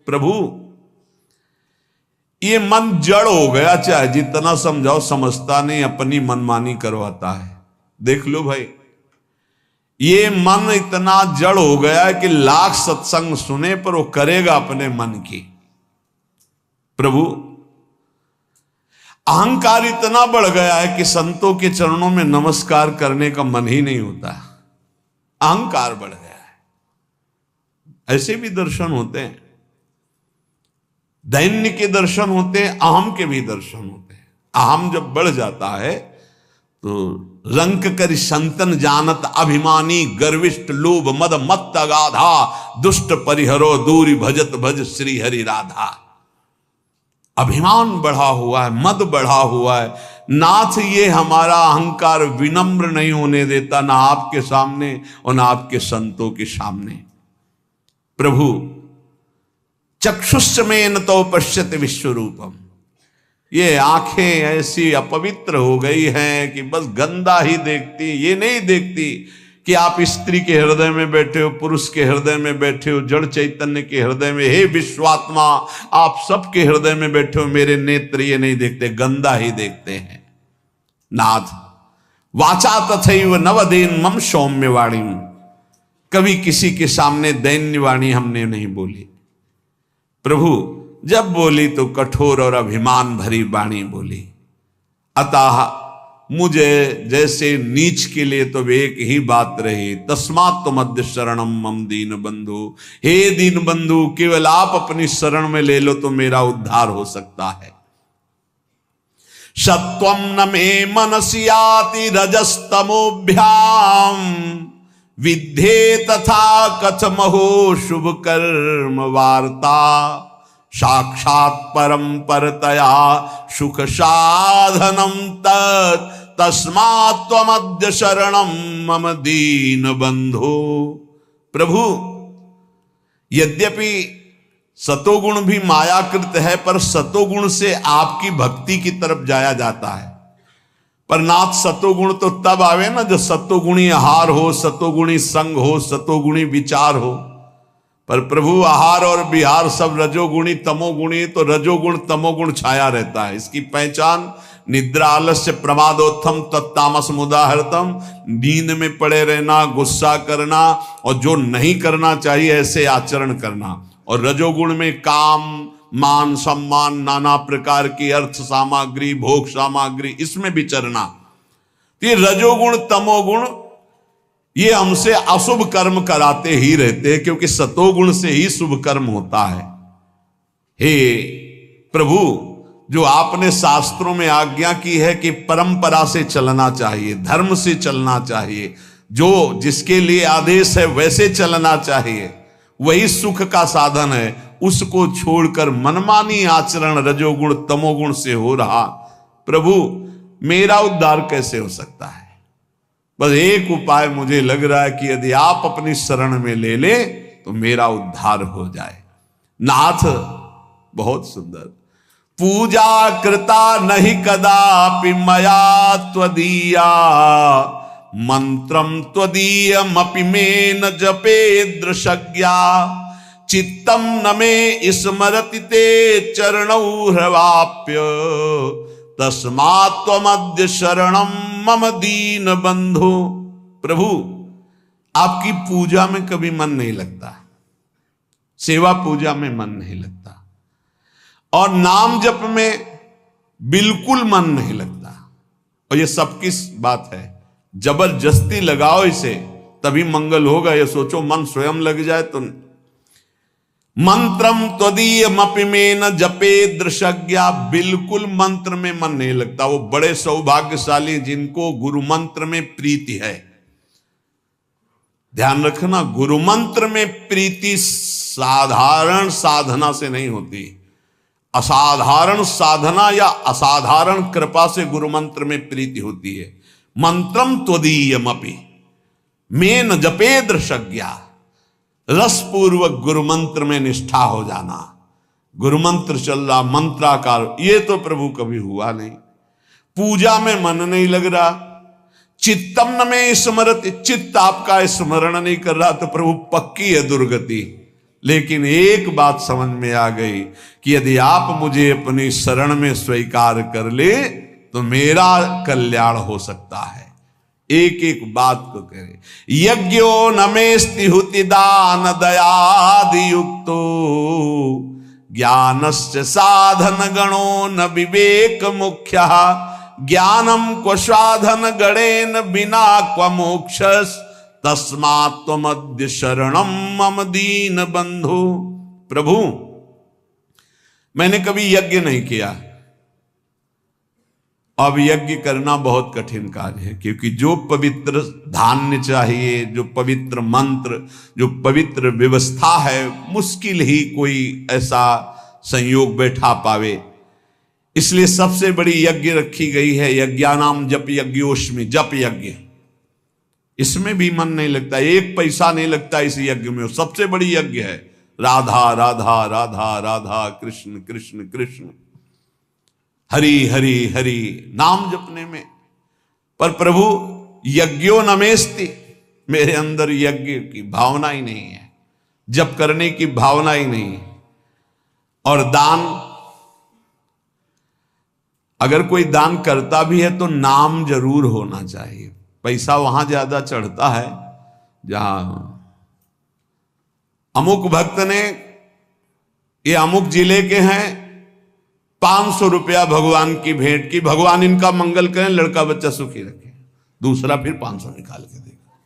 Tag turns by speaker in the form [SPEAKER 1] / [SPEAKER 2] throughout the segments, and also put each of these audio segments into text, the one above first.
[SPEAKER 1] प्रभु ये मन जड़ हो गया, चाहे जितना समझाओ समझता नहीं, अपनी मनमानी करवाता है। देख लो भाई, ये मन इतना जड़ हो गया है कि लाख सत्संग सुने पर वो करेगा अपने मन की। प्रभु अहंकार इतना बढ़ गया है कि संतों के चरणों में नमस्कार करने का मन ही नहीं होता। अहंकार बढ़ गया है। ऐसे भी दर्शन होते हैं, दैन्य के दर्शन होते हैं, अहम के भी दर्शन होते हैं। अहम जब बढ़ जाता है तो रंक कर संतन जानत अभिमानी गर्विष्ठ लोभ मद मत अगाधा दुष्ट परिहरो दूरी भजत भज श्री हरि राधा। अभिमान बढ़ा हुआ है, मद बढ़ा हुआ है। नाथ ये हमारा अहंकार विनम्र नहीं होने देता, ना आपके सामने और ना आपके संतों के सामने। प्रभु चक्षुष में न तो पश्यत विश्वरूपम, ये आंखें ऐसी अपवित्र हो गई हैं कि बस गंदा ही देखती, ये नहीं देखती कि आप स्त्री के हृदय में बैठे हो, पुरुष के हृदय में बैठे हो, जड़ चैतन्य के हृदय में। हे विश्वात्मा, आप सबके हृदय में बैठे हो। मेरे नेत्र ये नहीं देखते, गंदा ही देखते हैं। नाथ वाचा तथैव नवदीन मम सौम्य वाणी, कभी किसी के सामने दैन्य वाणी हमने नहीं बोली। प्रभु जब बोली तो कठोर और अभिमान भरी वाणी बोली। अतः मुझे जैसे नीच के लिए तो एक ही बात रही, तस्मात् त्वमद्य शरणम मम दीन बंधु। हे दीन बंधु, केवल आप अपनी शरण में ले लो तो मेरा उद्धार हो सकता है। सत्वम न मे मनसि याति रजस्तमोभ्याम विद्धे तथा कथमहो शुभ कर्म वार्ता साक्षात् परम परतया सुख साधनम तस्मात् त्वमद्य शरणम मम दीन बंधो। प्रभु यद्यपि सतोगुण भी मायाकृत है, पर सतोगुण से आपकी भक्ति की तरफ जाया जाता है। पर नाथ सतोगुण तो तब आवे ना जब सतोगुणी आहार हो, सतोगुणी संग हो, सतोगुणी विचार हो। पर प्रभु आहार और विहार सब रजोगुणी तमोगुणी, तो रजोगुण तमोगुण छाया रहता है। इसकी पहचान निद्रा आलस्य प्रमादोत्थम तत्तामस मुदाहरतम, नींद में पड़े रहना, गुस्सा करना और जो नहीं करना चाहिए ऐसे आचरण करना। और रजोगुण में काम मान सम्मान, नाना प्रकार की अर्थ सामग्री, भोग सामग्री, इसमें विचरना। तो ये रजोगुण तमोगुण ये हमसे अशुभ कर्म कराते ही रहते हैं, क्योंकि सतोगुण से ही शुभ कर्म होता है। हे प्रभु, जो आपने शास्त्रों में आज्ञा की है कि परंपरा से चलना चाहिए, धर्म से चलना चाहिए, जो जिसके लिए आदेश है वैसे चलना चाहिए, वही सुख का साधन है। उसको छोड़कर मनमानी आचरण रजोगुण तमोगुण से हो रहा, प्रभु मेरा उद्धार कैसे हो सकता है? बस एक उपाय मुझे लग रहा है कि यदि आप अपनी शरण में ले ले तो मेरा उद्धार हो जाए। नाथ बहुत सुंदर, पूजा कृता नहीं कदापि मया त्वदीया मंत्रम त्वदीयमपि में न जपे दृशज्ञा चित्तम न मे स्मरति ते चरणौ ह्रवाप्य तस्मात् त्वमद्य शरणम मम दीन बंधु। प्रभु आपकी पूजा में कभी मन नहीं लगता, सेवा पूजा में मन नहीं लगता, और नाम जप में बिल्कुल मन नहीं लगता। और ये सबकी बात है, जबरदस्ती लगाओ इसे तभी मंगल होगा। ये सोचो मन स्वयं लग जाए तो। मंत्रम त्वदीयमपि में न जपे दृशज्ञा, बिल्कुल मंत्र में मन नहीं लगता। वो बड़े सौभाग्यशाली जिनको गुरु मंत्र में प्रीति है। ध्यान रखना, गुरु मंत्र में प्रीति साधारण साधना से नहीं होती, असाधारण साधना या असाधारण कृपा से गुरु मंत्र में प्रीति होती है। मंत्रम त्वदीयमपि में न जपे दृशज्ञा, रसपूर्वक गुरु मंत्र में निष्ठा हो जाना। गुरु मंत्र चल रहा, मंत्राकार, ये तो प्रभु कभी हुआ नहीं। पूजा में मन नहीं लग रहा, चित्तम न में स्मरति, चित्त आपका स्मरण नहीं कर रहा, तो प्रभु पक्की है दुर्गति। लेकिन एक बात समझ में आ गई कि यदि आप मुझे अपनी शरण में स्वीकार कर ले तो मेरा कल्याण हो सकता है। एक एक बात को करे। यज्ञो नमेस्ति हुति दान दयादि युक्तो ज्ञानस्य साधन गणो न विवेक मुख्य ज्ञानम क्व साधन गणेन बिना क्व मोक्षस तस्मात् त्वमद्य शरणम मम दीन बंधु। प्रभु, मैंने कभी यज्ञ नहीं किया, अब यज्ञ करना बहुत कठिन कार्य है, क्योंकि जो पवित्र धान्य चाहिए, जो पवित्र मंत्र, जो पवित्र व्यवस्था है, मुश्किल ही कोई ऐसा संयोग बैठा पावे। इसलिए सबसे बड़ी यज्ञ रखी गई है यज्ञानाम जप यज्ञोष्मि, जप यज्ञ। इसमें भी मन नहीं लगता, एक पैसा नहीं लगता इस यज्ञ में। सबसे बड़ी यज्ञ है राधा राधा राधा राधा, कृष्ण कृष्ण कृष्ण, हरि हरि हरि, नाम जपने में। पर प्रभु यज्ञो नमेस्ति, मेरे अंदर यज्ञ की भावना ही नहीं है, जप करने की भावना ही नहीं है। और दान, अगर कोई दान करता भी है तो नाम जरूर होना चाहिए। पैसा वहां ज्यादा चढ़ता है जहां अमुक भक्त ने, ये अमुक जिले के हैं, 500 रुपया भगवान की भेंट की, भगवान इनका मंगल करें, लड़का बच्चा सुखी रखे। दूसरा फिर 500 निकाल के देगा।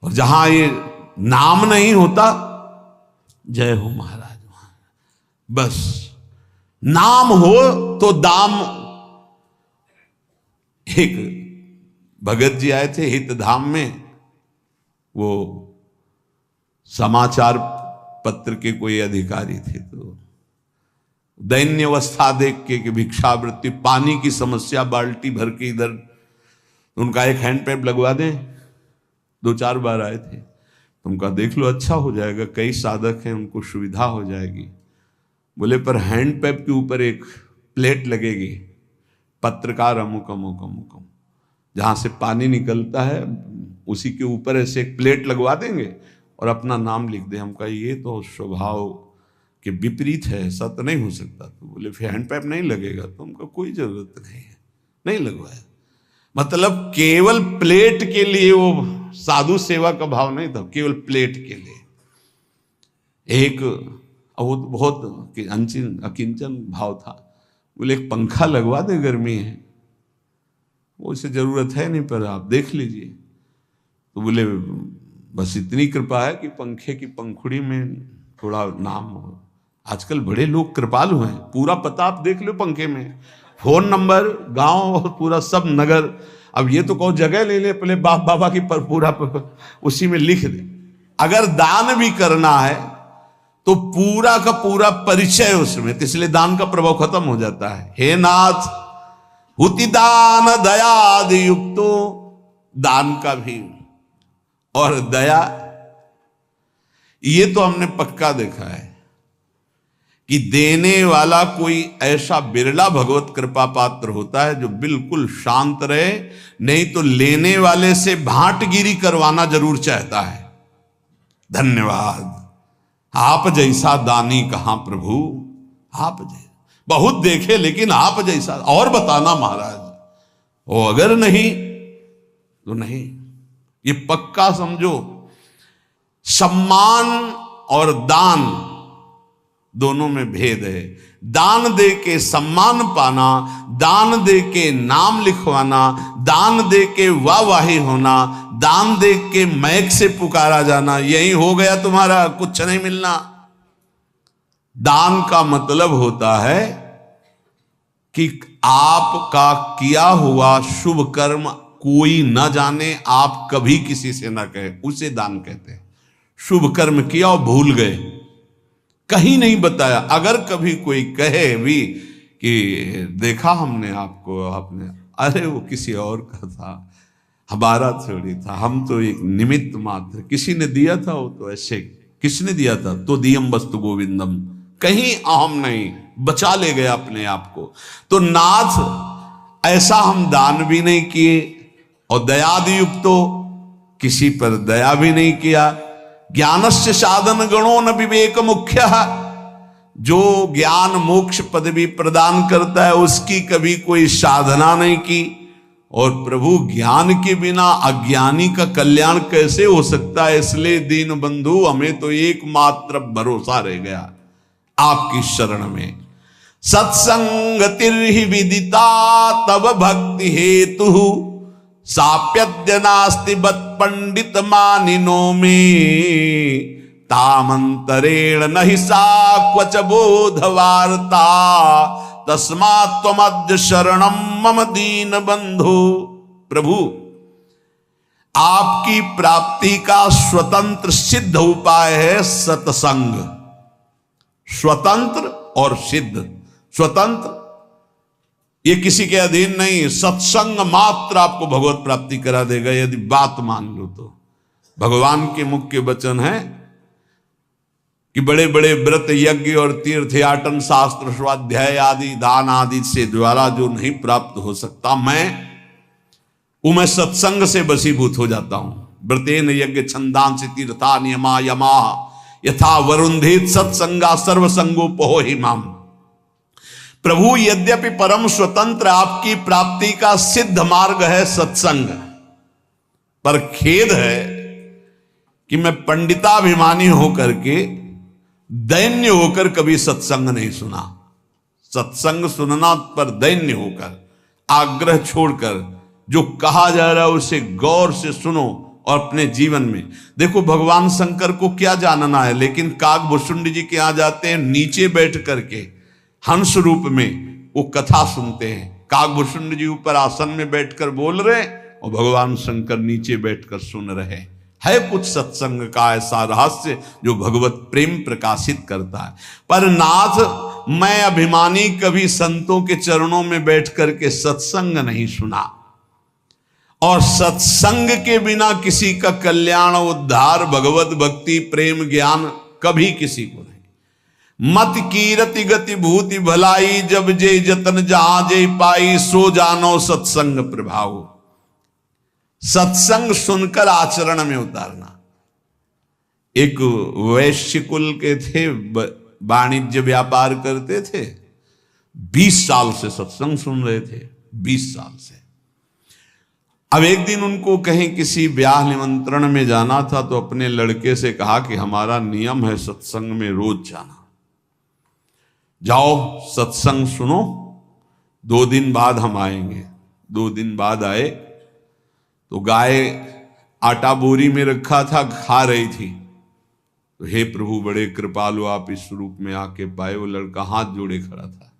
[SPEAKER 1] और जहां ये नाम नहीं होता, जय हो महाराज, बस नाम हो तो दाम। एक भगत जी आए थे हित धाम में, वो समाचार पत्र के कोई अधिकारी थे, तो दैन्य अवस्था देख के कि भिक्षावृत्ति, पानी की समस्या, बाल्टी भर के इधर, उनका एक हैंड पैप लगवा दें। 2-4 बार आए थे, उनका देख लो, अच्छा हो जाएगा, कई साधक हैं, उनको सुविधा हो जाएगी। बोले पर हैंड पैप के ऊपर एक प्लेट लगेगी, पत्रकार अमुक अमुक अमुक अमुक, जहां से पानी निकलता है उसी के ऊपर ऐसे एक प्लेट लगवा देंगे और अपना नाम लिख दे। हम कहा ये तो स्वभाव के विपरीत है, ऐसा तो नहीं हो सकता। तो बोले फिर हैंड पैप नहीं लगेगा, तो उनका कोई जरूरत नहीं है, नहीं लगवाया। मतलब केवल प्लेट के लिए, वो साधु सेवा का भाव नहीं था, केवल प्लेट के लिए। एक वो बहुत अकिंचन भाव था। बोले एक पंखा लगवा दे, गर्मी है, वो इसे जरूरत है नहीं, पर आप देख लीजिए। तो बोले बस इतनी कृपा है कि पंखे की पंखुड़ी में थोड़ा नाम हो। आजकल बड़े लोग कृपालु हैं, पूरा पता आप देख लो पंखे में, फोन नंबर, गांव, पूरा सब नगर। अब ये तो कहो जगह ले ले, पहले बाप बाबा की पूरा उसी में लिख दे। अगर दान भी करना है तो पूरा का पूरा परिचय उसमें, इसलिए दान का प्रभाव खत्म हो जाता है। हे नाथ हुति दान दयादि युक्तो, दान का भी और दया, ये तो हमने पक्का देखा है कि देने वाला कोई ऐसा बिरला भगवत कृपा पात्र होता है जो बिल्कुल शांत रहे, नहीं तो लेने वाले से भांटगिरी करवाना जरूर चाहता है। धन्यवाद, आप जैसा दानी कहां प्रभु, आप जैसा बहुत देखे, लेकिन आप जैसा और बताना महाराज। वो अगर नहीं तो नहीं, ये पक्का समझो। सम्मान और दान दोनों में भेद है। दान दे के सम्मान पाना, दान दे के नाम लिखवाना, दान दे के वाहवाही होना, दान दे के मैक से पुकारा जाना, यही हो गया तुम्हारा, कुछ नहीं मिलना। दान का मतलब होता है कि आपका किया हुआ शुभ कर्म कोई न जाने, आप कभी किसी से ना कहे, उसे दान कहते हैं। शुभ कर्म किया और भूल गए, कहीं नहीं बताया। अगर कभी कोई कहे भी कि देखा हमने आपको, आपने, अरे वो किसी और का था, हमारा थोड़ी था, हम तो एक निमित्त मात्र, किसी ने दिया था, वो तो ऐसे, किसने दिया था, तो दियम वस्तु गोविंदम, कहीं अहम नहीं, बचा ले गया अपने आप को। तो नाथ ऐसा हम दान भी नहीं किए और दयादि युक्त तो किसी पर दया भी नहीं किया, ज्ञानस्य साधन गणो न विवेक मुख्य। जो ज्ञान मोक्ष पदवी प्रदान करता है उसकी कभी कोई साधना नहीं की, और प्रभु ज्ञान के बिना अज्ञानी का कल्याण कैसे हो सकता है। इसलिए दीन बंधु हमें तो एकमात्र भरोसा रह गया आपकी शरण में। सत्संगतिर्हि विदिता तव भक्ति हेतु साप्यद्य नास्ति बत पंडित मानिनो में तामंतरेण नहि सा क्वच बोधवार्ता तस्मात् त्वमद्य शरणम मम दीन बंधु। प्रभु आपकी प्राप्ति का स्वतंत्र सिद्ध उपाय है सत्संग। स्वतंत्र और सिद्ध। स्वतंत्र ये किसी के अधीन नहीं, सत्संग मात्र आपको भगवत प्राप्ति करा देगा यदि बात मान लो तो। भगवान के मुख्य वचन है कि बड़े बड़े व्रत यज्ञ और तीर्थयाटन शास्त्र स्वाध्याय आदि दान आदि से द्वारा जो नहीं प्राप्त हो सकता, मैं सत्संग से वशीभूत हो जाता हूं। व्रतेन यज्ञ छंदांसि तीर्था नियमा यमा यथा वरुंधेत सत्संगा सर्वसंगोपहो हि माम। प्रभु यद्यपि परम स्वतंत्र आपकी प्राप्ति का सिद्ध मार्ग है सत्संग, पर खेद है कि मैं पंडिताभिमानी होकर के दैन्य होकर कभी सत्संग नहीं सुना। सत्संग सुनना पर दैन्य होकर, आग्रह छोड़कर जो कहा जा रहा है उसे गौर से सुनो और अपने जीवन में देखो। भगवान शंकर को क्या जानना है, लेकिन काकभूषुंड जी के यहां जाते हैं, नीचे बैठ करके हंस रूप में वो कथा सुनते हैं। काकभूषुंड जी ऊपर आसन में बैठकर बोल रहे और भगवान शंकर नीचे बैठकर सुन रहे। है कुछ सत्संग का ऐसा रहस्य जो भगवत प्रेम प्रकाशित करता है। पर नाथ मैं अभिमानी कभी संतों के चरणों में बैठ करके सत्संग नहीं सुना, और सत्संग के बिना किसी का कल्याण उद्धार भगवत भक्ति प्रेम ज्ञान कभी किसी को नहीं। मत कीरति गति भूति भलाई जब जे जतन जहां जे पाई सो जानो सत्संग प्रभाव। सत्संग सुनकर आचरण में उतारना। एक वैश्य कुल के थे, वाणिज्य व्यापार करते थे, 20 साल से सत्संग सुन रहे थे, 20 साल से। अब एक दिन उनको कहीं किसी ब्याह निमंत्रण में जाना था, तो अपने लड़के से कहा कि हमारा नियम है सत्संग में रोज जाना, जाओ सत्संग सुनो, 2 दिन बाद हम आएंगे। 2 दिन बाद आए तो गाय आटा बोरी में रखा था, खा रही थी। तो हे प्रभु बड़े कृपालु आप इस रूप में आके पाए। वो लड़का हाथ जोड़े खड़ा था।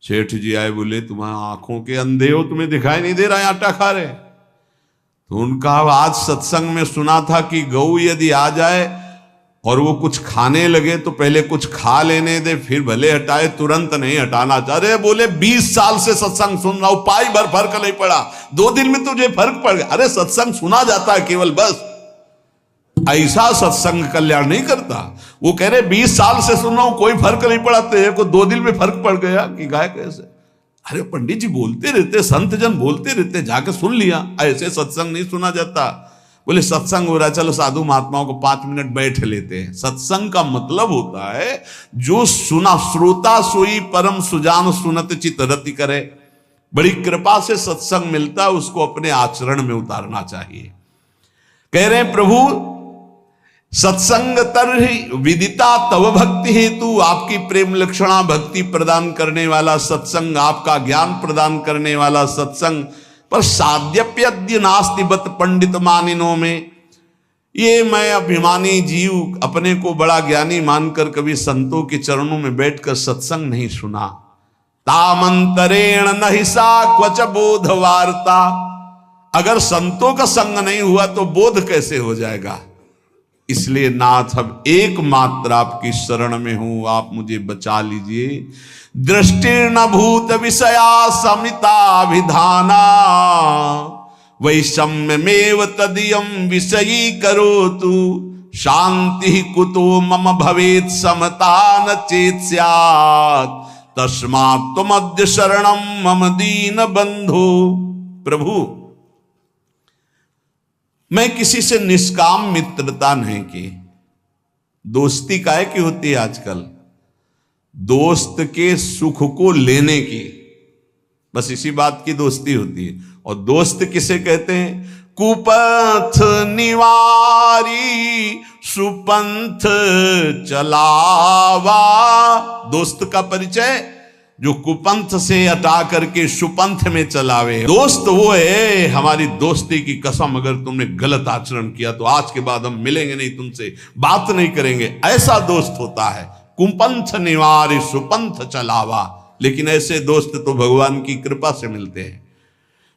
[SPEAKER 1] सेठ जी आए, बोले तुम्हारी आंखों के अंधे हो, तुम्हें दिखाई नहीं दे रहा है आटा खा रहे। तो उनका आज सत्संग में सुना था कि गऊ यदि आ जाए और वो कुछ खाने लगे तो पहले कुछ खा लेने दे, फिर भले हटाए, तुरंत नहीं हटाना चाह रहे। बोले 20 साल से सत्संग सुन रहा हूं, पाई भर फर्क नहीं पड़ा, 2 दिन में तुझे फर्क पड़ गया। अरे सत्संग सुना जाता है केवल, बस ऐसा सत्संग कल्याण नहीं करता। वो कह रहे 20 साल से सुन रहा हूं, कोई फर्क नहीं पड़ा, तेरे को 2 दिन में फर्क पड़ गया कि गाय कैसे। अरे पंडित जी बोलते रहते, संत जन बोलते रहते, जाके सुन लिया। ऐसे सत्संग नहीं सुना जाता। बोले सत्संग हो रहा है, चलो साधु महात्माओं को 5 मिनट बैठ लेते हैं। सत्संग का मतलब होता है जो सुना, श्रोता सोई परम सुजान सुनत चित रति करे। बड़ी कृपा से सत्संग मिलता है, उसको अपने आचरण में उतारना चाहिए। कह रहे हैं प्रभु सत्संग तरहि विदिता तव भक्ति हेतु, आपकी प्रेम लक्षणा भक्ति प्रदान करने वाला सत्संग, आपका ज्ञान प्रदान करने वाला सत्संग, पर साध्यप्यद्य नास्ति बत पंडित मानिनो में। ये मैं अभिमानी जीव अपने को बड़ा ज्ञानी मानकर कभी संतों के चरणों में बैठकर सत्संग नहीं सुना। तामंतरेण नहि सा क्वच बोध वार्ता। अगर संतों का संग नहीं हुआ तो बोध कैसे हो जाएगा। इसलिए नाथ अब एकमात्र आपकी शरण में हूं, आप मुझे बचा लीजिए। दृष्टिर्न भूत विषया समिता विधाना वैषम्यमेव तदीयं विषयी करोतु शांति कुतो मम भवेत् समता न चेत् स्यात् तस्मात् त्वमद्य शरणं मम दीन बंधो। प्रभु मैं किसी से निष्काम मित्रता नहीं की। दोस्ती काहे की होती है आजकल? दोस्त के सुख को लेने की, बस इसी बात की दोस्ती होती है। और दोस्त किसे कहते हैं? कुपथ निवारी सुपंथ चलावा। दोस्त का परिचय जो कुपंथ से हटा करके सुपंथ में चलावे। दोस्त वो है, हमारी दोस्ती की कसम, अगर तुमने गलत आचरण किया तो आज के बाद हम मिलेंगे नहीं, तुमसे बात नहीं करेंगे, ऐसा दोस्त होता है। कुपंथ निवारी सुपंथ चलावा। लेकिन ऐसे दोस्त तो भगवान की कृपा से मिलते हैं,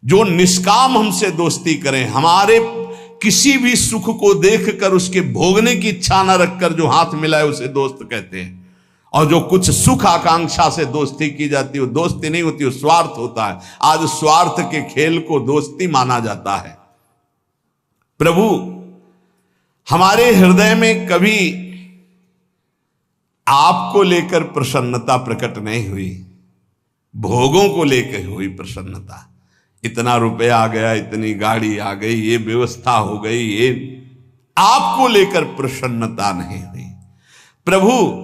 [SPEAKER 1] जो निष्काम हमसे दोस्ती करें, हमारे किसी भी सुख को देखकर उसके भोगने की इच्छा न रखकर जो हाथ मिलाए उसे दोस्त कहते हैं। और जो कुछ सुख आकांक्षा से दोस्ती की जाती है वो दोस्ती नहीं होती, वो स्वार्थ होता है। आज स्वार्थ के खेल को दोस्ती माना जाता है। प्रभु हमारे हृदय में कभी आपको लेकर प्रसन्नता प्रकट नहीं हुई, भोगों को लेकर हुई प्रसन्नता। इतना रुपया आ गया, इतनी गाड़ी आ गई, ये व्यवस्था हो गई, ये आपको लेकर प्रसन्नता नहीं हुई। प्रभु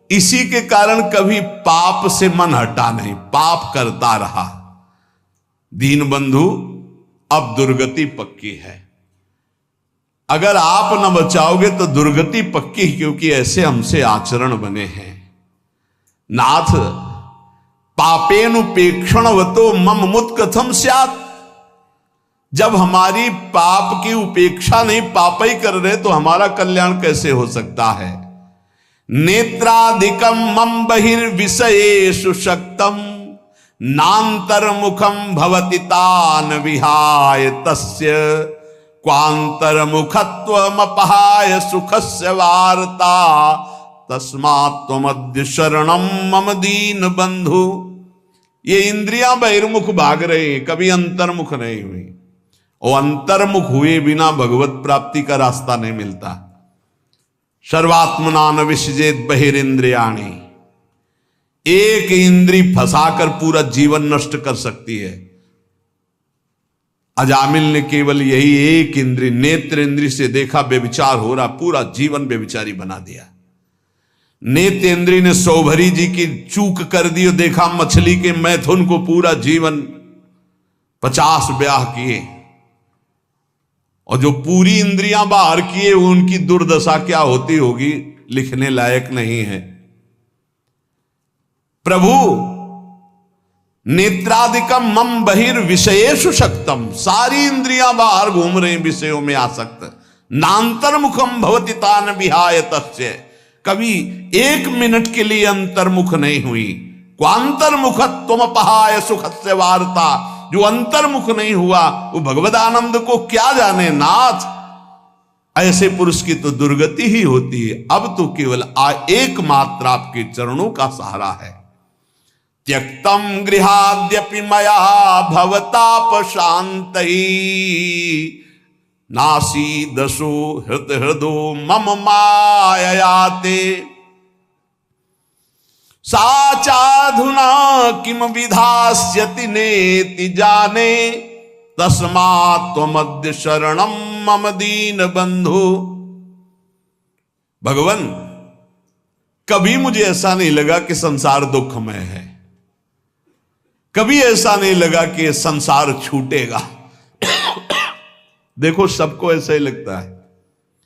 [SPEAKER 1] इसी के कारण कभी पाप से मन हटा नहीं, पाप करता रहा। दीन बंधु अब दुर्गति पक्की है। अगर आप न बचाओगे तो दुर्गति पक्की, क्योंकि ऐसे हमसे आचरण बने हैं। नाथ पापेनुपेक्षणवतो मम मुत कथम स्यात्। जब हमारी पाप की उपेक्षा नहीं, पाप ही कर रहे, तो हमारा कल्याण कैसे हो सकता है? नेत्रादिकम मम बहिर्विषयेषु शक्तम नान्तर्मुखम भवति तान विहाय तस्य क्वान्तर्मुखत्वमपहाय सुखस्य वार्ता तस्मात् त्वमद्य शरणम मम दीन बंधु। ये इंद्रियां बहिर्मुख भाग रही हैं, कभी अंतर्मुख नहीं हुई। और अंतर्मुख हुए बिना भगवत प्राप्ति का रास्ता नहीं मिलता। सर्वात्मना न विसजेत बहिरिंद्रियाणि। एक इंद्री फंसाकर पूरा जीवन नष्ट कर सकती है। अजामिल ने केवल यही एक इंद्री, नेत्र इंद्री से देखा व्यभिचार हो रहा, पूरा जीवन व्यभिचारी बना दिया। नेत्र इंद्री ने सौभरी जी की चूक कर दी और देखा मछली के मैथुन को, पूरा जीवन 50 ब्याह किए। और जो पूरी इंद्रियां बाहर किए, उनकी दुर्दशा क्या होती होगी, लिखने लायक नहीं है। प्रभु नेत्रादिकम मम बहिर्विषयेषु शक्तम। सारी इंद्रियां बाहर घूम रही, विषयों में आसक्त। नान्तर्मुखम भवति तान विहाय तस्य। कभी एक मिनट के लिए अंतर्मुख नहीं हुई। क्वांतर्मुखत्वमपहाय सुखस्य वार्ता। जो अंतर्मुख नहीं हुआ वो भगवद आनंद को क्या जाने। नाथ ऐसे पुरुष की तो दुर्गति ही होती है। अब तो केवल एकमात्र आपके चरणों का सहारा है। त्यक्तम गृहाद्यपि मया भवताप शांतई नासी दशो हृदो मम माययाते साचाधुना किम विधास्यति नेति जाने तस्मात् त्वमद्य शरणम मम दीन बंधु। भगवान कभी मुझे ऐसा नहीं लगा कि संसार दुखमय है, कभी ऐसा नहीं लगा कि संसार छूटेगा। देखो सबको ऐसा ही लगता है,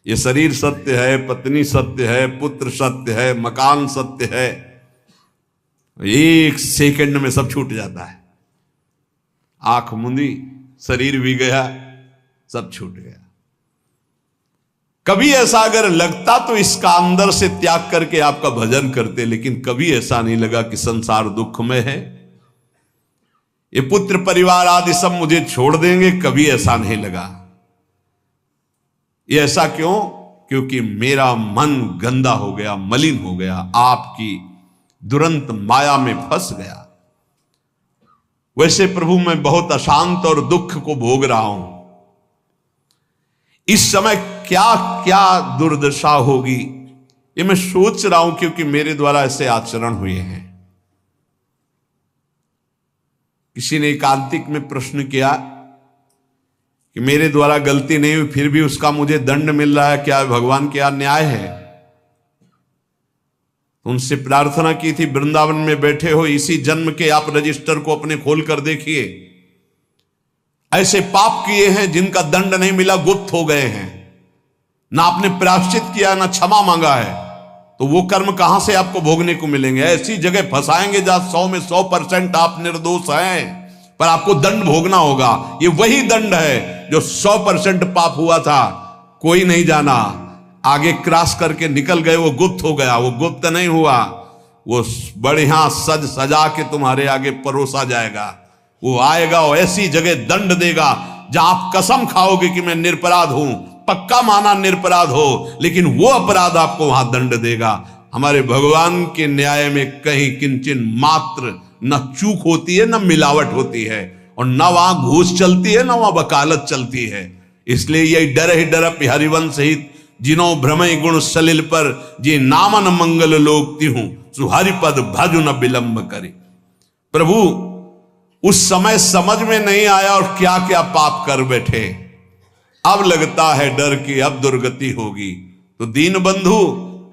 [SPEAKER 1] ये शरीर सत्य है, पत्नी सत्य है, पुत्र सत्य है, मकान सत्य है, एक सेकंड में सब छूट जाता है। आंख मुंदी, शरीर भी गया, सब छूट गया। कभी ऐसा अगर लगता तो इसका अंदर से त्याग करके आपका भजन करते, लेकिन कभी ऐसा नहीं लगा कि संसार दुख में है, ये पुत्र परिवार आदि सब मुझे छोड़ देंगे, कभी ऐसा नहीं लगा। ये ऐसा क्यों? क्योंकि मेरा मन गंदा हो गया, मलिन हो गया, आपकी दुरंत माया में फंस गया। वैसे प्रभु मैं बहुत अशांत और दुख को भोग रहा हूं। इस समय क्या क्या दुर्दशा होगी ये मैं सोच रहा हूं, क्योंकि मेरे द्वारा ऐसे आचरण हुए हैं। किसी ने एकांतिक में प्रश्न किया कि मेरे द्वारा गलती नहीं हुई फिर भी उसका मुझे दंड मिल रहा है, क्या भगवान क्या न्याय है? उनसे प्रार्थना की थी, वृंदावन में बैठे हो, इसी जन्म के आप रजिस्टर को अपने खोल कर देखिए। ऐसे पाप किए हैं जिनका दंड नहीं मिला, गुप्त हो गए हैं, ना आपने प्रायश्चित किया ना क्षमा मांगा है, तो वो कर्म कहां से आपको भोगने को मिलेंगे? ऐसी जगह फंसाएंगे जहां 100 में 100% आप निर्दोष हैं, पर आपको दंड भोगना होगा। ये वही दंड है जो 100% पाप हुआ था, कोई नहीं जाना, आगे क्रॉस करके निकल गए, वो गुप्त हो गया। वो गुप्त नहीं हुआ, वो बढ़िया सज सजा के तुम्हारे आगे परोसा जाएगा। वो आएगा और ऐसी जगह दंड देगा जहां आप कसम खाओगे कि मैं निरपराध हूं, पक्का माना निरपराध हो, लेकिन वो अपराध आपको वहां दंड देगा। हमारे भगवान के न्याय में कहीं किंचन मात्र न चूक होती है, न मिलावट होती है, और न वहां घूस चलती है, न वहां वकालत चलती है। इसलिए यही डर ही डर हरिवंश हित जिनो भ्रमय गुण सलिल पर, जे नामन मंगल लोक तिहूं सुहरिपद भजु न विलंब करे। प्रभु उस समय समझ में नहीं आया और क्या क्या पाप कर बैठे, अब लगता है डर कि अब दुर्गति होगी। तो दीन बंधु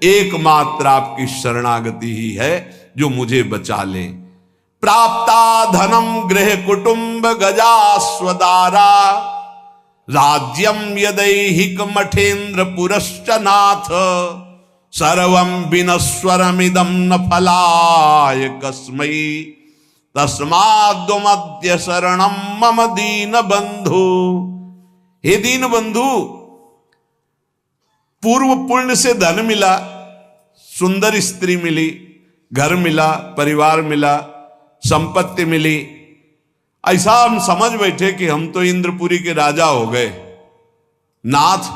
[SPEAKER 1] एकमात्र आपकी शरणागति ही है जो मुझे बचा ले। प्राप्ता धनम गृह कुटुंब गजा स्वदारा, राज्यम यदैहिक मठेन्द्र पुरश्च नाथ, सर्वं विनश्वरमिदं न फलाय कस्मै, तस्माद्वमद्य शरणं मम दीन बंधु। हे दीन बंधु, पूर्व पुण्य से धन मिला, सुंदर स्त्री मिली, घर मिला, परिवार मिला, संपत्ति मिली, ऐसा हम समझ बैठे कि हम तो इंद्रपुरी के राजा हो गए। नाथ,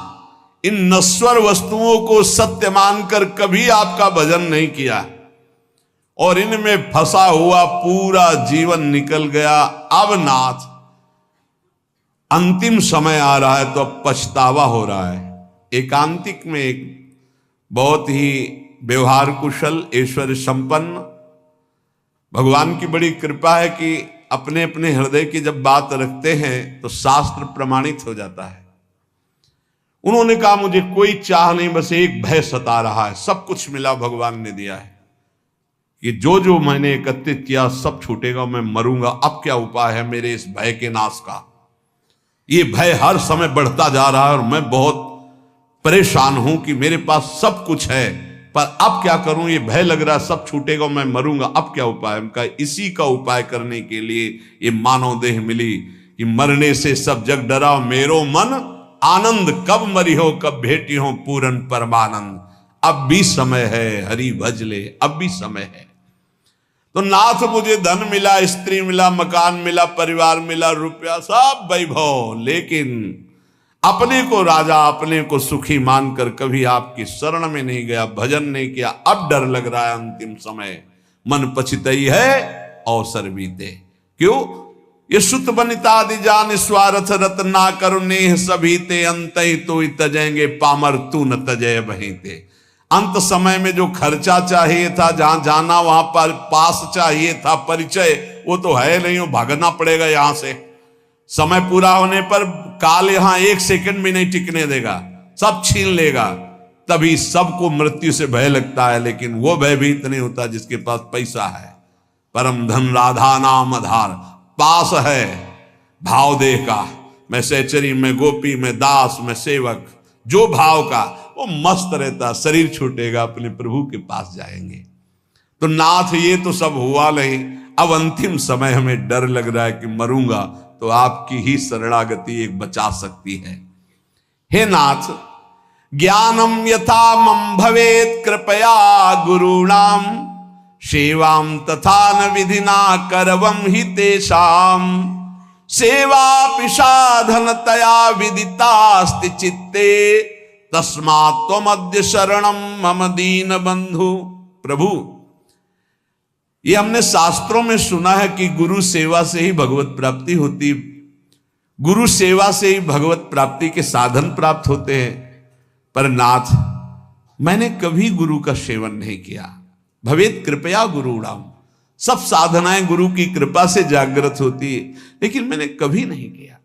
[SPEAKER 1] इन नश्वर वस्तुओं को सत्य मानकर कभी आपका भजन नहीं किया और इनमें फंसा हुआ पूरा जीवन निकल गया। अब नाथ अंतिम समय आ रहा है तो अब पछतावा हो रहा है। एकांतिक में एक बहुत ही व्यवहार कुशल, ऐश्वर्य संपन्न, भगवान की बड़ी कृपा है कि अपने अपने हृदय की जब बात रखते हैं तो शास्त्र प्रमाणित हो जाता है। उन्होंने कहा मुझे कोई चाह नहीं, बस एक भय सता रहा है। सब कुछ मिला, भगवान ने दिया है, कि जो जो मैंने एकत्रित किया सब छूटेगा, मैं मरूंगा। अब क्या उपाय है मेरे इस भय के नाश का? ये भय हर समय बढ़ता जा रहा है और मैं बहुत परेशान हूं कि मेरे पास सब कुछ है, पर अब क्या करूं? ये भय लग रहा है सब छूटेगा, मैं मरूंगा। अब क्या उपाय? उनका इसी का उपाय करने के लिए ये मानव देह मिली कि मरने से सब जग डरा, मेरो मन आनंद, कब मरी हो कब भेटी हो पूरन परमानंद। अब भी समय है, हरि भज ले, अब भी समय है। तो नाथ मुझे धन मिला, स्त्री मिला, मकान मिला, परिवार मिला, रुपया, सब वैभव, लेकिन अपने को राजा, अपने को सुखी मानकर कभी आपकी शरण में नहीं गया, भजन नहीं किया। अब डर लग रहा है अंतिम समय, मन पछितई है अवसर बीते। क्यों? ये सुत बनितादि जान स्वार्थ रत ना करुणे सभी ते, अंत तो तजेंगे पामर तू न तजय बहीते। अंत समय में जो खर्चा चाहिए था, जहां जाना वहां पर पास चाहिए था, परिचय, वो तो है नहीं, वो भागना पड़ेगा यहां से। समय पूरा होने पर काल यहां एक सेकंड भी नहीं टिकने देगा, सब छीन लेगा। तभी सबको मृत्यु से भय लगता है, लेकिन वो भयभीत नहीं होता जिसके पास पैसा है। परम धन राधा नाम आधार, पास है भाव देह का, मैं सहचरी, मैं गोपी, मैं दास, मैं सेवक, जो भाव का, वो मस्त रहता। शरीर छूटेगा, अपने प्रभु के पास जाएंगे। तो नाथ ये तो सब हुआ नहीं, अब अंतिम समय हमें डर लग रहा है कि मरूंगा, तो आपकी ही शरणागति एक बचा सकती है। हे नाथ, ज्ञानम यथा मम भवेत कृपया गुरुणाम, सेवाम तथा न विधिना करवम हि तेषाम, सेवा पिशाधन तया विदितास्ति चित्ते, तस्मात् त्वमद्य शरणम मम दीन बंधु। प्रभु, ये हमने शास्त्रों में सुना है कि गुरु सेवा से ही भगवत प्राप्ति होती, गुरु सेवा से ही भगवत प्राप्ति के साधन प्राप्त होते हैं। पर नाथ, मैंने कभी गुरु का सेवन नहीं किया। भवेत कृपया गुरुणाम, सब साधनाएं गुरु की कृपा से जागृत होती है, लेकिन मैंने कभी नहीं किया।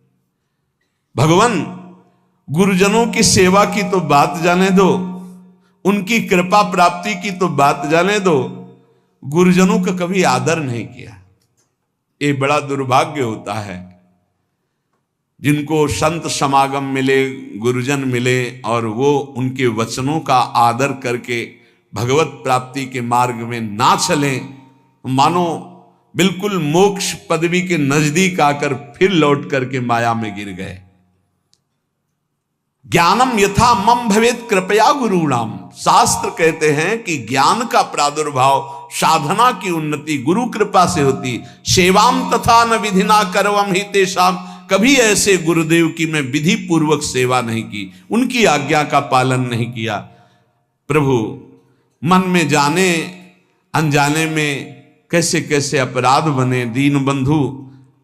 [SPEAKER 1] भगवान गुरुजनों की सेवा की तो बात जाने दो, उनकी कृपा प्राप्ति की तो बात जाने दो, गुरुजनों का कभी आदर नहीं किया। ये बड़ा दुर्भाग्य होता है। जिनको संत समागम मिले, गुरुजन मिले और वो उनके वचनों का आदर करके भगवत प्राप्ति के मार्ग में ना चलें, मानो बिल्कुल मोक्ष पदवी के नजदीक आकर फिर लौट करके माया में गिर गए। ज्ञानम यथा मम भवेत कृपया गुरुणाम, शास्त्र कहते हैं कि ज्ञान का प्रादुर्भाव, साधना की उन्नति गुरु कृपा से होती। सेवाम तथा न विधिना करवम ही तेषाम, कभी ऐसे गुरुदेव की मैं विधि पूर्वक सेवा नहीं की, उनकी आज्ञा का पालन नहीं किया। प्रभु मन में जाने अनजाने में कैसे कैसे अपराध बने दीन बंधु,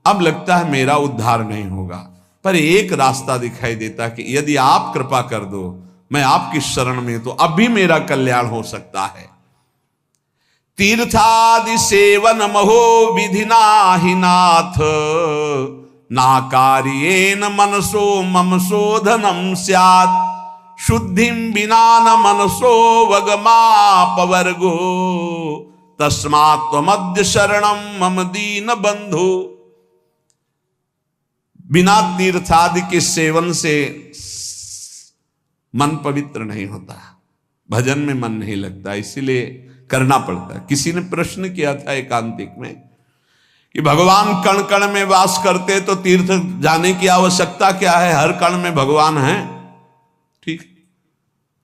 [SPEAKER 1] अब लगता है मेरा उद्धार नहीं होगा। पर एक रास्ता दिखाई देता कि यदि आप कृपा कर दो, मैं आपकी शरण में, तो अब भी मेरा कल्याण हो सकता है। तीर्थादि सेवन महो विधिना ही नाथ, ना कार्येन मनसो मम शोधनम स्यात्, शुद्धिम बिना न मनसो वगमापवर्गो, तस्मात् त्वमद्य शरणम मम दीन बंधु। बिना तीर्थादि के सेवन से मन पवित्र नहीं होता, भजन में मन नहीं लगता, इसीलिए करना पड़ता है। किसी ने प्रश्न किया था एकांतिक में कि भगवान कण कण में वास करते तो तीर्थ जाने की आवश्यकता क्या है, हर कण में भगवान है। ठीक,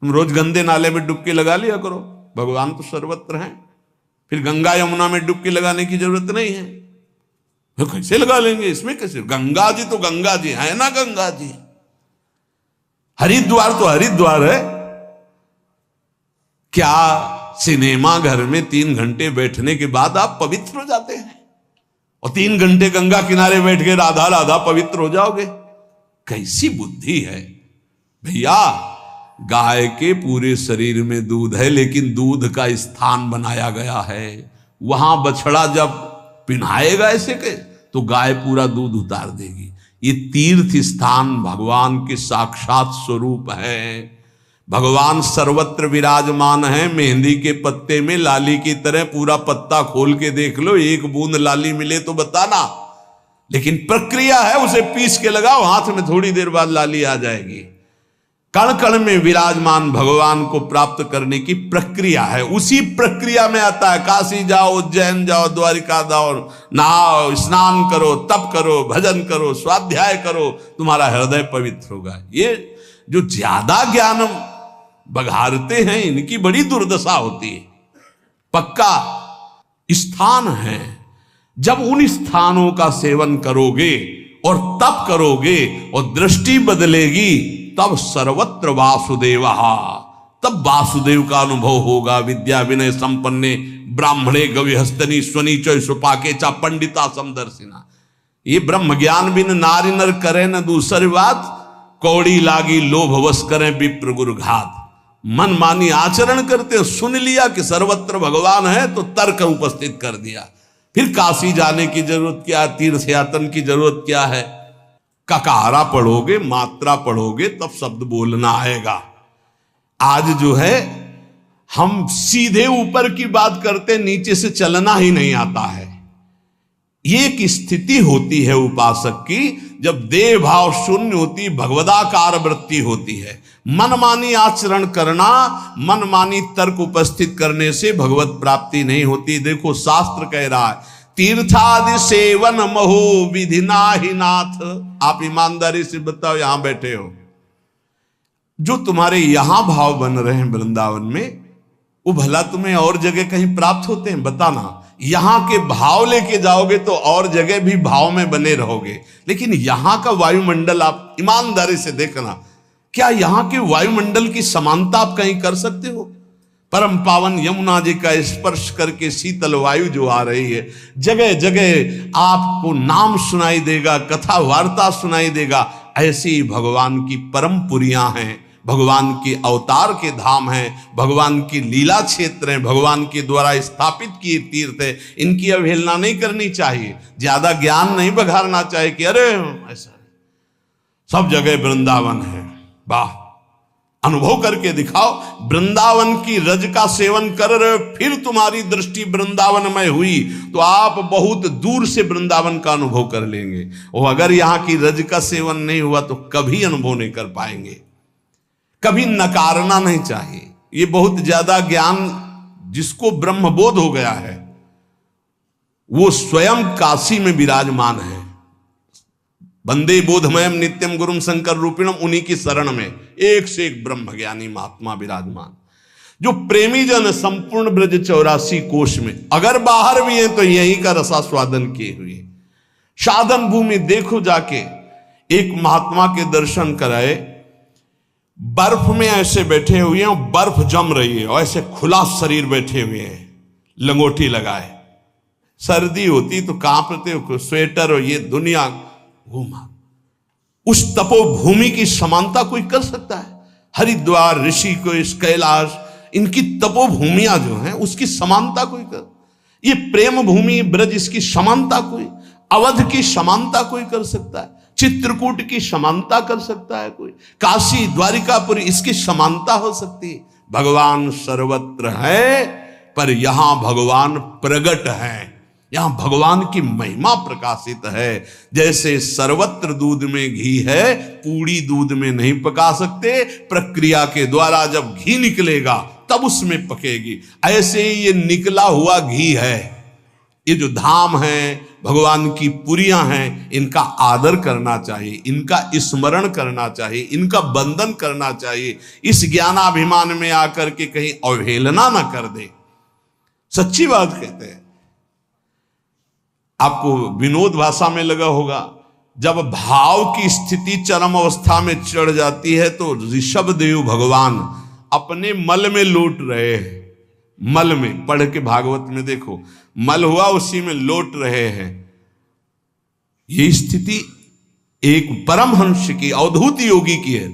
[SPEAKER 1] तुम रोज गंदे नाले में डुबकी लगा लिया करो, भगवान तो सर्वत्र हैं। फिर गंगा यमुना में डुबकी लगाने की जरूरत नहीं है। तो कैसे लगा लेंगे, इसमें कैसे, गंगा जी तो गंगा जी है ना, गंगा जी। हरिद्वार तो हरिद्वार है। क्या सिनेमा घर में 3 घंटे बैठने के बाद आप पवित्र हो जाते हैं और 3 घंटे गंगा किनारे बैठ के राधा राधा पवित्र हो जाओगे? कैसी बुद्धि है भैया। गाय के पूरे शरीर में दूध है, लेकिन दूध का स्थान बनाया गया है। वहां बछड़ा जब पिन्हाएगा ऐसे के, तो गाय पूरा दूध उतार देगी। ये तीर्थ स्थान भगवान के साक्षात स्वरूप है। भगवान सर्वत्र विराजमान है। मेहंदी के पत्ते में लाली की तरह पूरा पत्ता खोल के देख लो, एक बूंद लाली मिले तो बताना। लेकिन प्रक्रिया है, उसे पीस के लगाओ हाथ में, थोड़ी देर बाद लाली आ जाएगी। कण कण में विराजमान भगवान को प्राप्त करने की प्रक्रिया है। उसी प्रक्रिया में आता है काशी जाओ, उज्जैन जाओ, द्वारिका जाओ, नहाओ, स्नान करो, तप करो, भजन करो, स्वाध्याय करो, तुम्हारा हृदय पवित्र होगा। ये जो ज्यादा ज्ञान बघारते हैं, इनकी बड़ी दुर्दशा होती है। पक्का स्थान है, जब उन स्थानों का सेवन करोगे और तप करोगे और दृष्टि बदलेगी, तब सर्वत्र वासुदेव, तब वासुदेव का अनुभव होगा। विद्या विनय संपन्ने ब्राह्मणे गविहस्तनी स्वनीचय सुपाके चा पंडिता समदर्शिना। ये ब्रह्म ज्ञान बिन नारी नर करे न दूसरी बात, कौड़ी लागी लोभ वश करें विप्र गुरु घात। मन मानी आचरण करते, सुन लिया कि सर्वत्र भगवान है तो तर्क उपस्थित कर दिया। फिर काशी जाने की जरूरत क्या, तीर्थ यातन की जरूरत क्या है? ककारा पढ़ोगे, मात्रा पढ़ोगे, तब शब्द बोलना आएगा। आज जो है हम सीधे ऊपर की बात करते, नीचे से चलना ही नहीं आता है। ये एक स्थिति होती है उपासक की, जब देह भाव शून्य होती, भगवदाकार वृत्ति होती है। मनमानी आचरण करना, मनमानी तर्क उपस्थित करने से भगवत प्राप्ति नहीं होती। देखो शास्त्र कह रहा है, तीर्थादि सेवन महो विधिना ही नाथ। आप ईमानदारी से बताओ, यहां बैठे हो, जो तुम्हारे यहां भाव बन रहे हैं वृंदावन में, वो भला तुम्हें और जगह कहीं प्राप्त होते हैं? बताना। यहां के भाव लेके जाओगे तो और जगह भी भाव में बने रहोगे। लेकिन यहां का वायुमंडल आप ईमानदारी से देखना, क्या यहां के वायुमंडल की समानता आप कहीं कर सकते हो? परम पावन यमुना जी का स्पर्श करके शीतल वायु जो आ रही है, जगह जगह आपको नाम सुनाई देगा, कथा वार्ता सुनाई देगा। ऐसी भगवान की परम पुरियां हैं, भगवान के अवतार के धाम हैं, भगवान की लीला क्षेत्र हैं, भगवान के द्वारा स्थापित किए तीर्थ है। इनकी अवहेलना नहीं करनी चाहिए, ज्यादा ज्ञान नहीं बघारना चाहिए कि अरे ऐसा। सब जगह वृंदावन है। वाह, अनुभव करके दिखाओ। वृंदावन की रज का सेवन कर रहे हो, फिर तुम्हारी दृष्टि वृंदावन में हुई तो आप बहुत दूर से वृंदावन का अनुभव कर लेंगे। और अगर यहां की रज का सेवन नहीं हुआ तो कभी अनुभव नहीं कर पाएंगे। कभी नकारना नहीं चाहिए। ये बहुत ज्यादा ज्ञान जिसको ब्रह्मबोध हो गया है वो स्वयं काशी में विराजमान है। वंदे बोधमयम नित्यम गुरुम शंकर रूपिणम, उन्हीं की शरण में एक से एक ब्रह्म ज्ञानी महात्मा विराजमान, जो प्रेमी जन संपूर्ण ब्रज 84 कोश में, अगर बाहर भी हैं तो यही का रसास्वादन किए हुए। साधन भूमि देखो जाके, एक महात्मा के दर्शन कराए, बर्फ में ऐसे बैठे हुए हैं, बर्फ जम रही है और ऐसे खुला शरीर बैठे हुए हैं, लंगोटी लगाए। सर्दी होती तो कांपते हो, स्वेटर और ये दुनिया घूमा। उस तपोभूमि की समानता कोई कर सकता है? हरिद्वार, ऋषिकेश, कैलाश, इनकी तपोभूमियां जो हैं उसकी समानता कोई कर? ये प्रेम भूमि ब्रज, इसकी समानता कोई? अवध की समानता कोई कर सकता है? चित्रकूट की समानता कर सकता है कोई? काशी, द्वारिकापुरी, इसकी समानता हो सकती है? भगवान सर्वत्र है, पर यहां भगवान प्रगट है, यहां भगवान की महिमा प्रकाशित है। जैसे सर्वत्र दूध में घी है, पूड़ी दूध में नहीं पका सकते, प्रक्रिया के द्वारा जब घी निकलेगा तब उसमें पकेगी। ऐसे ही ये निकला हुआ घी है। ये जो धाम है, भगवान की पुरियां हैं, इनका आदर करना चाहिए, इनका स्मरण करना चाहिए, इनका बंदन करना चाहिए। इस ज्ञानाभिमान में आकर के कहीं अवहेलना ना कर दे। सच्ची बात कहते हैं। आपको विनोद भाषा में लगा होगा, जब भाव की स्थिति चरम अवस्था में चढ़ जाती है तो ऋषभ देव भगवान अपने मल में लौट रहे हैं। मल में, पढ़ के भागवत में देखो, मल हुआ उसी में लौट रहे हैं। ये स्थिति एक परमहंस की, अवधूत योगी की है।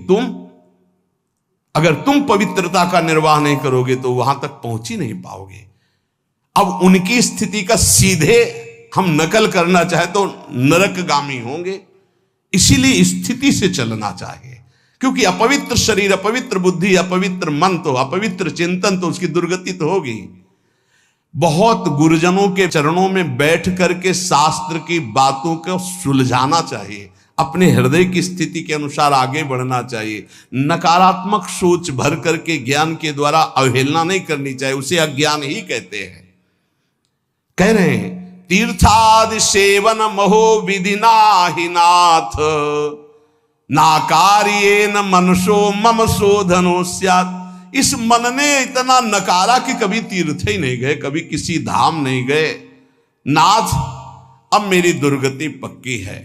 [SPEAKER 1] अगर तुम पवित्रता का निर्वाह नहीं करोगे तो वहां तक पहुंच ही नहीं पाओगे। अब उनकी स्थिति का सीधे हम नकल करना चाहे तो नरकगामी होंगे। इसीलिए स्थिति से चलना चाहिए, क्योंकि अपवित्र शरीर, अपवित्र बुद्धि, अपवित्र मन, तो अपवित्र चिंतन, तो उसकी दुर्गति तो होगी। बहुत गुरुजनों के चरणों में बैठ करके शास्त्र की बातों को सुलझाना चाहिए, अपने हृदय की स्थिति के अनुसार आगे बढ़ना चाहिए। नकारात्मक सोच भर करके ज्ञान के द्वारा अवहेलना नहीं करनी चाहिए, उसे अज्ञान ही कहते हैं। कह रहे हैं तीर्थादि सेवन महो विधिना ही नाथ, नाकार्येन मनसो मम शोधनो स्यात्। इस मन ने इतना नकारा कि कभी तीर्थ ही नहीं गए, कभी किसी धाम नहीं गए। नाथ, अब मेरी दुर्गति पक्की है,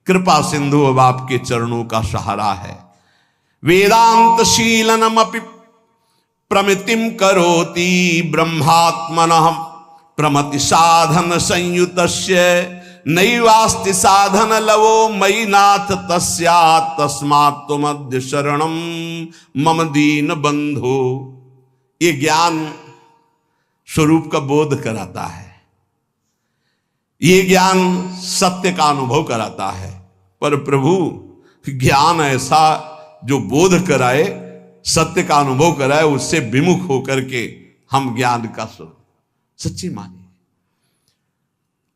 [SPEAKER 1] कृपा सिंधु अब आपके चरणों का सहारा है। वेदांत शीलनमपि प्रमितिम करोति ब्रह्मात्मनः प्रमति साधन संयुतस्य नैवास्ति साधन लवो मयि नाथ तस्यात् तस्मात् त्वमद्य शरणं मम दीन बंधो। ये ज्ञान स्वरूप का बोध कराता है, ये ज्ञान सत्य का अनुभव कराता है। पर प्रभु ज्ञान ऐसा जो बोध कराए, सत्य का अनुभव कराए, उससे विमुख होकर के हम ज्ञान का स्वरूप सच्ची मानिए।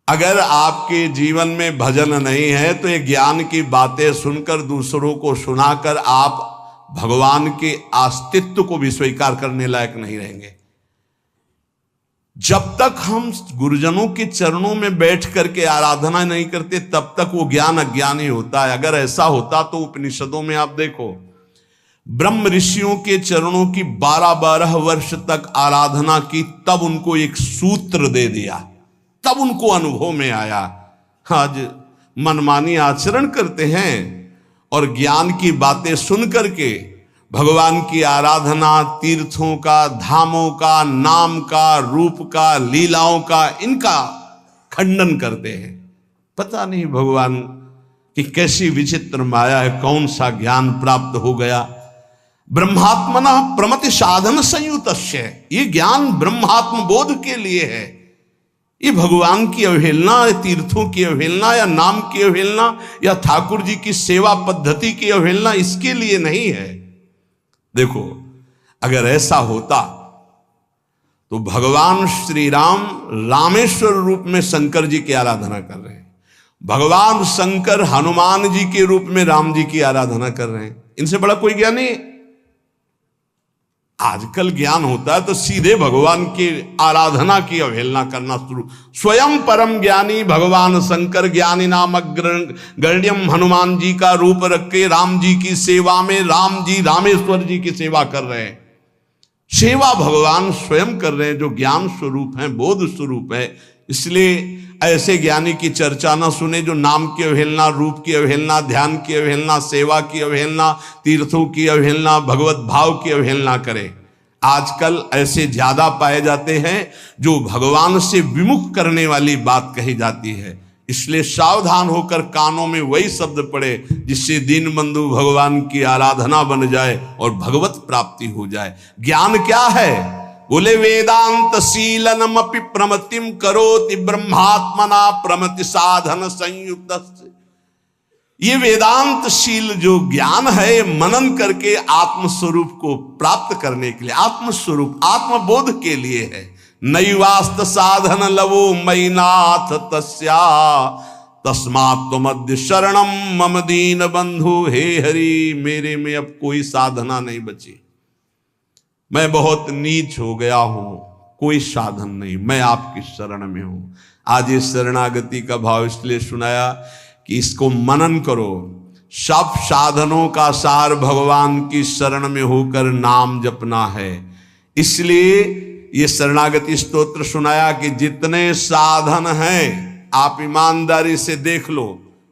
[SPEAKER 1] अगर आपके जीवन में भजन नहीं है तो ये ज्ञान की बातें सुनकर, दूसरों को सुनाकर आप भगवान के अस्तित्व को भी स्वीकार करने लायक नहीं रहेंगे। जब तक हम गुरुजनों के चरणों में बैठ करके आराधना नहीं करते तब तक वो ज्ञान अज्ञान ही होता है। अगर ऐसा होता तो उपनिषदों में आप देखो, ब्रह्म ऋषियों के चरणों की 12-12 वर्ष तक आराधना की, तब उनको एक सूत्र दे दिया, तब उनको अनुभव में आया। आज मनमानी आचरण करते हैं और ज्ञान की बातें सुन करके भगवान की आराधना, तीर्थों का, धामों का, नाम का, रूप का, लीलाओं का, इनका खंडन करते हैं। पता नहीं भगवान की कैसी विचित्र माया है, कौन सा ज्ञान प्राप्त हो गया। ब्रह्मात्मना प्रमति साधन संयुतस्य, ये ज्ञान ब्रह्मात्म बोध के लिए है। ये भगवान की अवहेलना, तीर्थों की अवहेलना, या नाम की अवहेलना, या ठाकुर जी की सेवा पद्धति की अवहेलना इसके लिए नहीं है। देखो, अगर ऐसा होता तो भगवान श्री राम रामेश्वर रूप में शंकर जी की आराधना कर रहे हैं, भगवान शंकर हनुमान जी के रूप में राम जी की आराधना कर रहे हैं। इनसे बड़ा कोई ज्ञान नहीं। आजकल ज्ञान होता है तो सीधे भगवान की आराधना की अवहेलना करना शुरू। स्वयं परम ज्ञानी भगवान शंकर ज्ञानी नामक गण्यम हनुमान जी का रूप रख के राम जी की सेवा में राम जी रामेश्वर जी की सेवा कर रहे हैं। सेवा भगवान स्वयं कर रहे हैं, जो ज्ञान स्वरूप है, बोध स्वरूप है। इसलिए ऐसे ज्ञानी की चर्चा ना सुने जो नाम की अवहेलना, रूप की अवहेलना, ध्यान की अवहेलना, सेवा की अवहेलना, तीर्थों की अवहेलना, भगवत भाव की अवहेलना करे। आजकल ऐसे ज्यादा पाए जाते हैं जो भगवान से विमुख करने वाली बात कही जाती है। इसलिए सावधान होकर कानों में वही शब्द पड़े जिससे दीन बंधु भगवान की आराधना बन जाए और भगवत प्राप्ति हो जाए। ज्ञान क्या है? बोले वेदांत शीलनमपि प्रमतिम करोति ब्रह्मात्मना प्रमति साधन संयुक्त। ये वेदांत शील जो ज्ञान है, मनन करके आत्मस्वरूप को प्राप्त करने के लिए, आत्मस्वरूप आत्मबोध के लिए है। नैवास्त साधन लवो मैनाथ तस्या तस्मात् त्वमद्य शरणम मम दीन बंधु। हे हरि, मेरे में अब कोई साधना नहीं बची, मैं बहुत नीच हो गया हूं, कोई साधन नहीं, मैं आपकी शरण में हूं। आज इस शरणागति का भाव इसलिए सुनाया कि इसको मनन करो। सब साधनों का सार भगवान की शरण में होकर नाम जपना है। इसलिए ये शरणागति स्तोत्र सुनाया कि जितने साधन हैं आप ईमानदारी से देख लो,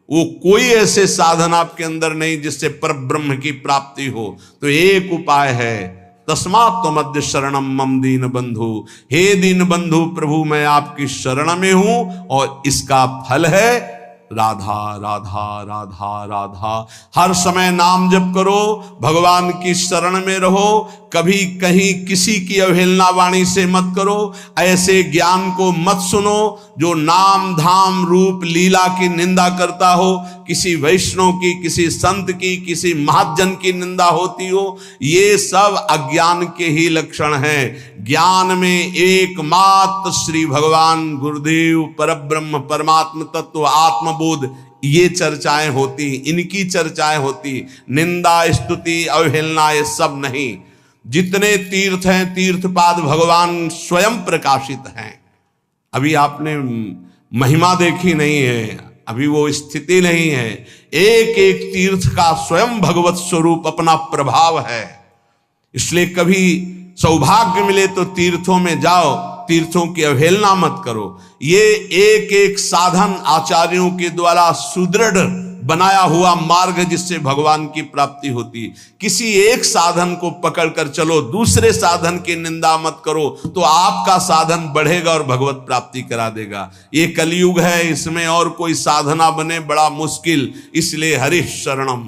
[SPEAKER 1] वो कोई ऐसे साधन आपके अंदर नहीं जिससे परब्रह्म की प्राप्ति हो। तो एक उपाय है, तस्मात् त्वमद्य शरणम मम दीन बंधु। हे दीन बंधु प्रभु, मैं आपकी शरण में हूं और इसका फल है राधा राधा राधा राधा। हर समय नाम जप करो, भगवान की शरण में रहो, कभी कहीं किसी की अवहेलना वाणी से मत करो। ऐसे ज्ञान को मत सुनो जो नाम धाम रूप लीला की निंदा करता हो, किसी वैष्णव की, किसी संत की, किसी महाजन की निंदा होती हो। ये सब अज्ञान के ही लक्षण हैं। ज्ञान में एकमात्र श्री भगवान गुरुदेव परब्रह्म परमात्म तत्व आत्मबोध, ये चर्चाएं होती, इनकी चर्चाएं होती। निंदा स्तुति अवहेलना ये सब नहीं। जितने तीर्थ हैं, तीर्थपाद भगवान स्वयं प्रकाशित हैं। अभी आपने महिमा देखी नहीं है, अभी वो स्थिति नहीं है। एक एक तीर्थ का स्वयं भगवत स्वरूप अपना प्रभाव है। इसलिए कभी सौभाग्य मिले तो तीर्थों में जाओ, तीर्थों की अवहेलना मत करो। ये एक एक साधन आचार्यों के द्वारा सुदृढ़ बनाया हुआ मार्ग जिससे भगवान की प्राप्ति होती। किसी एक साधन को पकड़कर चलो, दूसरे साधन की निंदा मत करो, तो आपका साधन बढ़ेगा और भगवत प्राप्ति करा देगा। ये कलयुग है, इसमें और कोई साधना बने बड़ा मुश्किल। इसलिए हरि शरणम,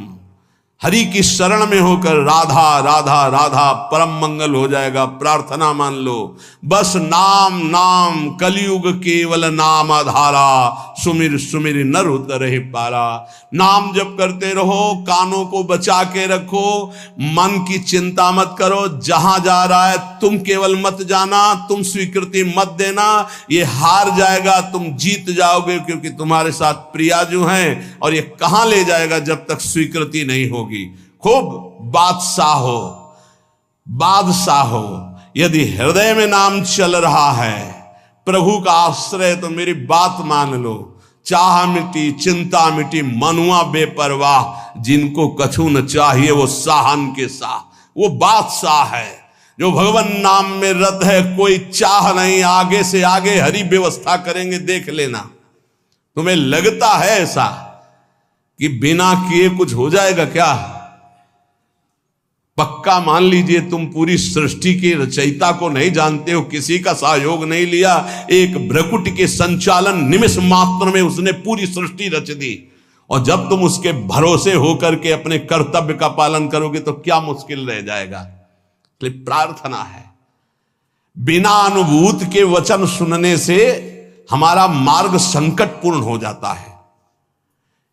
[SPEAKER 1] हरि की शरण में होकर राधा राधा राधा परम मंगल हो जाएगा। प्रार्थना मान लो, बस नाम नाम कलयुग केवल नाम आधारा, सुमिर सुमिर नर उतरहि पारा। नाम जप करते रहो, कानों को बचा के रखो, मन की चिंता मत करो। जहां जा रहा है तुम केवल मत जाना, तुम स्वीकृति मत देना। ये हार जाएगा, तुम जीत जाओगे, क्योंकि तुम्हारे साथ प्रिया जो हैं, और ये कहां ले जाएगा जब तक स्वीकृति नहीं होगी। खूब बादशाह हो, बादशाह हो। यदि हृदय में नाम चल रहा है, प्रभु का आश्रय, तो मेरी बात मान लो। चाह मिटी चिंता मिटी, मनुआ बेपरवाह, जिनको कछु न चाहिए वो साहन के साह। वो बादशाह है जो भगवान नाम में रत है। कोई चाह नहीं, आगे से आगे हरि व्यवस्था करेंगे, देख लेना। तुम्हें लगता है ऐसा कि बिना किए कुछ हो जाएगा क्या? पक्का मान लीजिए, तुम पूरी सृष्टि के रचयिता को नहीं जानते हो, किसी का सहयोग नहीं लिया। एक भ्रकुट के संचालन निमिष मात्र में उसने पूरी सृष्टि रच दी, और जब तुम उसके भरोसे होकर के अपने कर्तव्य का पालन करोगे तो क्या मुश्किल रह जाएगा। इसलिए प्रार्थना है, बिना अनुभूत के वचन सुनने से हमारा मार्ग संकटपूर्ण हो जाता है।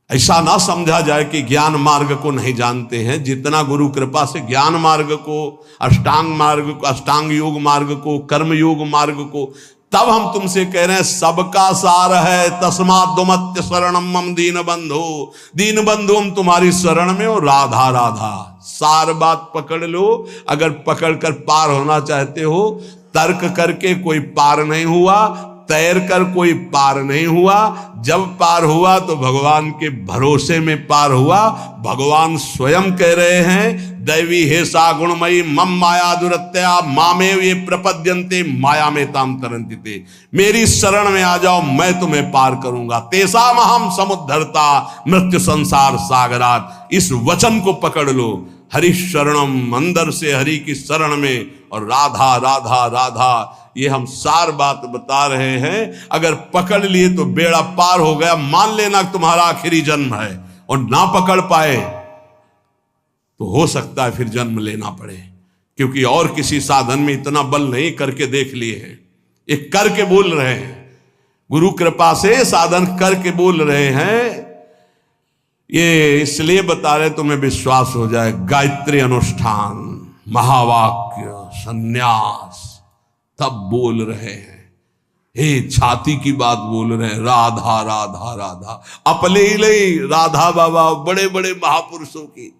[SPEAKER 1] ऐसा ना समझा जाए कि ज्ञान मार्ग को नहीं जानते हैं। जितना गुरु कृपा से ज्ञान मार्ग को, अष्टांग मार्ग को, अष्टांग योग मार्ग को, कर्म योग मार्ग को, तब हम तुमसे कह रहे हैं सबका सार है। तस्मात् दुमत्य शरणम मम दीन बंधु। दीन बंधु हम तुम्हारी शरण में हो। राधा राधा सार बात पकड़ लो। अगर पकड़ कर पार होना चाहते हो, तर्क करके कोई पार नहीं हुआ, तैर कर कोई पार नहीं हुआ। जब पार हुआ तो भगवान के भरोसे में पार हुआ। भगवान स्वयं कह रहे हैं दैवी हे सा गुणमयी मम माया दुरत्या मामेव ये प्रपद्यन्ते माया में ताम तरन्ति ते। मेरी शरण में आ जाओ, मैं तुम्हें पार करूंगा। तेसाम अहम समुद्धरता मृत्यु संसार सागरात। इस वचन को पकड़ लो। हरि शरणम, अंदर से हरि की शरण में, और राधा राधा राधा, ये हम सार बात बता रहे हैं। अगर पकड़ लिए तो बेड़ा पार हो गया। मान लेना तुम्हारा आखिरी जन्म है, और ना पकड़ पाए तो हो सकता है फिर जन्म लेना पड़े, क्योंकि और किसी साधन में इतना बल नहीं। करके देख लिए हैं, एक करके बोल रहे हैं। गुरु कृपा से साधन करके बोल रहे हैं। ये इसलिए बता रहे तुम्हें विश्वास हो जाए। गायत्री अनुष्ठान, महावाक्य, सन्यास, तब बोल रहे हैं। हे छाती की बात बोल रहे हैं। राधा राधा राधा, अपने ही नहीं, राधा बाबा बड़े बड़े महापुरुषों की।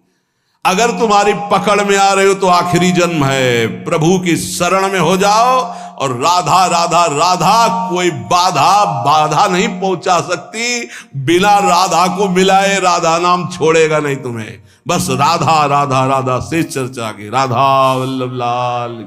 [SPEAKER 1] अगर तुम्हारी पकड़ में आ रहे हो तो आखिरी जन्म है। प्रभु की शरण में हो जाओ, और राधा राधा राधा, कोई बाधा नहीं पहुंचा सकती। बिना राधा को मिलाए राधा नाम छोड़ेगा नहीं तुम्हें। बस राधा राधा राधा से चर्चा की। राधा वल्लभ लाल।